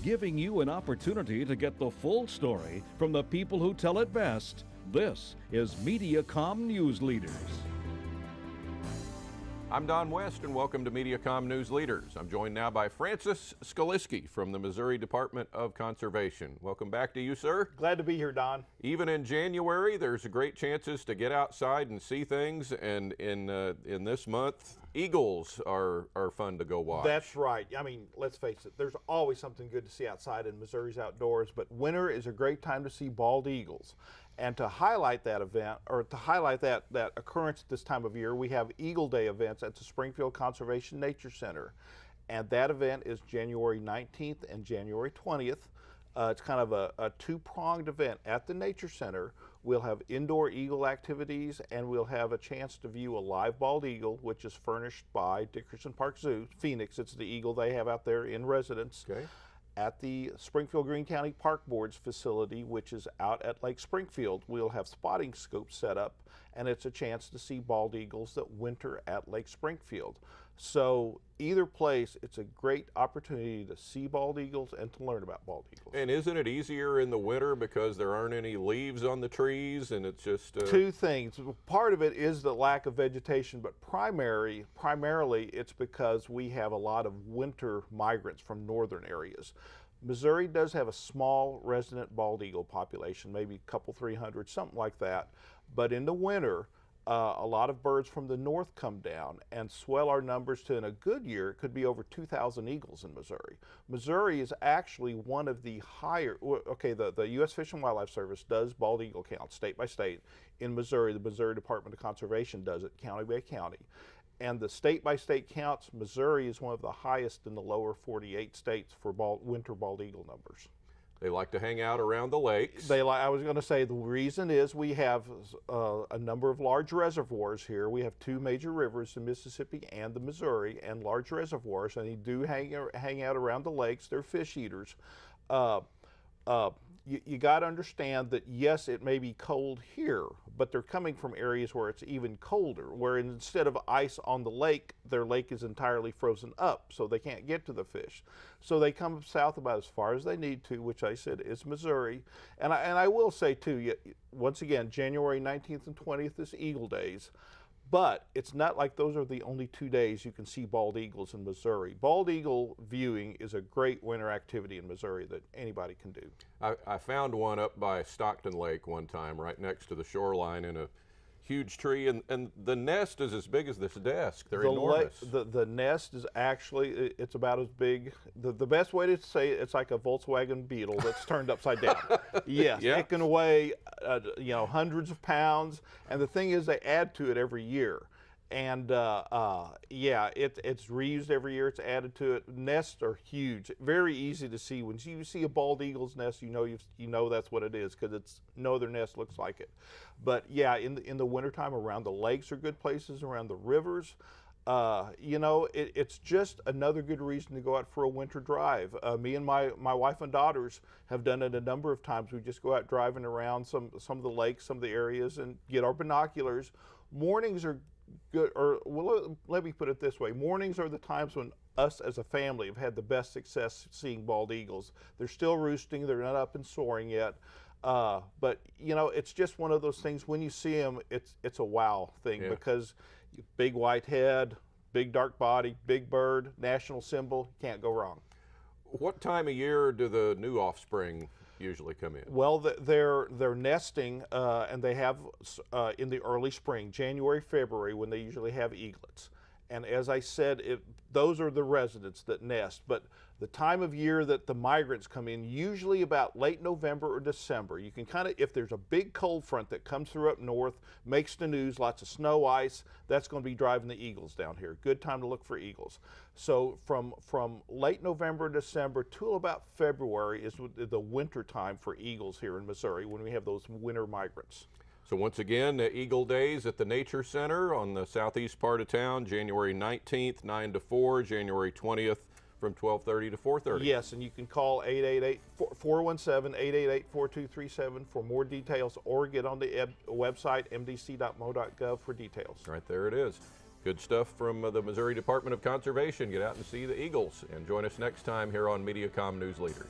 giving you an opportunity to get the full story from the people who tell it best. This is Mediacom News Leaders. I'm Don West, and welcome to Mediacom News Leaders. I'm joined now by Francis Skalicky from the Missouri Department of Conservation. Welcome back to you, sir. Glad to be here, Don. Even in January, there's great chances to get outside and see things, and in this month, eagles are fun to go watch. That's right. I mean, let's face it, there's always something good to see outside in Missouri's outdoors, but winter is a great time to see bald eagles. And to highlight that event, or to highlight that occurrence at this time of year, we have Eagle Day events at the Springfield Conservation Nature Center. And that event is January 19th and January 20th. It's kind of a two-pronged event. At the Nature Center, we'll have indoor eagle activities, and we'll have a chance to view a live bald eagle, which is furnished by Dickerson Park Zoo. Phoenix, it's the eagle they have out there in residence. Okay. At the Springfield Greene County Park Board's facility, which is out at Lake Springfield, we'll have spotting scopes set up, and it's a chance to see bald eagles that winter at Lake Springfield. So either place, it's a great opportunity to see bald eagles and to learn about bald eagles. And isn't it easier in the winter because there aren't any leaves on the trees, and it's just... Two things. Part of it is the lack of vegetation, but primarily it's because we have a lot of winter migrants from northern areas. Missouri does have a small resident bald eagle population, maybe a couple, 300, something like that. But in the winter, a lot of birds from the north come down and swell our numbers to, in a good year, it could be over 2,000 eagles in Missouri. Missouri is actually one of the higher, okay, the U.S. Fish and Wildlife Service does bald eagle counts state by state. In Missouri, the Missouri Department of Conservation does it county by county. And the state by state counts, Missouri is one of the highest in the lower 48 states for winter bald eagle numbers. They like to hang out around the lakes. I was going to say the reason is we have a number of large reservoirs here. We have two major rivers, the Mississippi and the Missouri, and large reservoirs, and they do hang out around the lakes. They're fish eaters. You got to understand that, yes, it may be cold here, but they're coming from areas where it's even colder, where instead of ice on the lake, their lake is entirely frozen up, so they can't get to the fish. So they come south about as far as they need to, which I said is Missouri. And I will say, too, once again, January 19th and 20th is Eagle Days. But it's not like those are the only 2 days you can see bald eagles in Missouri. Bald eagle viewing is a great winter activity in Missouri that anybody can do. I found one up by Stockton Lake one time, right next to the shoreline, in a huge tree, and the nest is as big as this desk. They're enormous. The nest is actually, it's about as big. The best way to say it, it's like a Volkswagen Beetle that's turned upside down. Yes, yeah. It can weigh hundreds of pounds, and the thing is they add to it every year. And yeah, it's reused every year. It's added to it. Nests are huge, very easy to see. When you see a bald eagle's nest, you know that's what it is, because no other nest looks like it. But yeah, in the wintertime, around the lakes are good places, around the rivers. It's just another good reason to go out for a winter drive. Me and my wife and daughters have done it a number of times. We just go out driving around some of the lakes, some of the areas, and get our binoculars. Mornings are good, or well, let me put it this way. Mornings are the times when us as a family have had the best success seeing bald eagles. They're still roosting. They're not up and soaring yet. But it's just one of those things. When you see them, it's a wow thing, yeah. Because big white head, big dark body, big bird, national symbol, can't go wrong. What time of year do the new offspring usually come in? Well, they're nesting, and they have in the early spring, January, February, when they usually have eaglets. And as I said, those are the residents that nest. But the time of year that the migrants come in, usually about late November or December. You can kind of, if there's a big cold front that comes through up north, makes the news, lots of snow, ice, that's going to be driving the eagles down here. Good time to look for eagles. So from late November, December to about February is the winter time for eagles here in Missouri, when we have those winter migrants. So once again, Eagle Days at the Nature Center on the southeast part of town, January 19th, 9 to 4, January 20th from 12:30 to 4:30. Yes, and you can call 417-888-4237 for more details, or get on the website mdc.mo.gov for details. Right there it is. Good stuff from the Missouri Department of Conservation. Get out and see the eagles, and join us next time here on Mediacom News Leaders.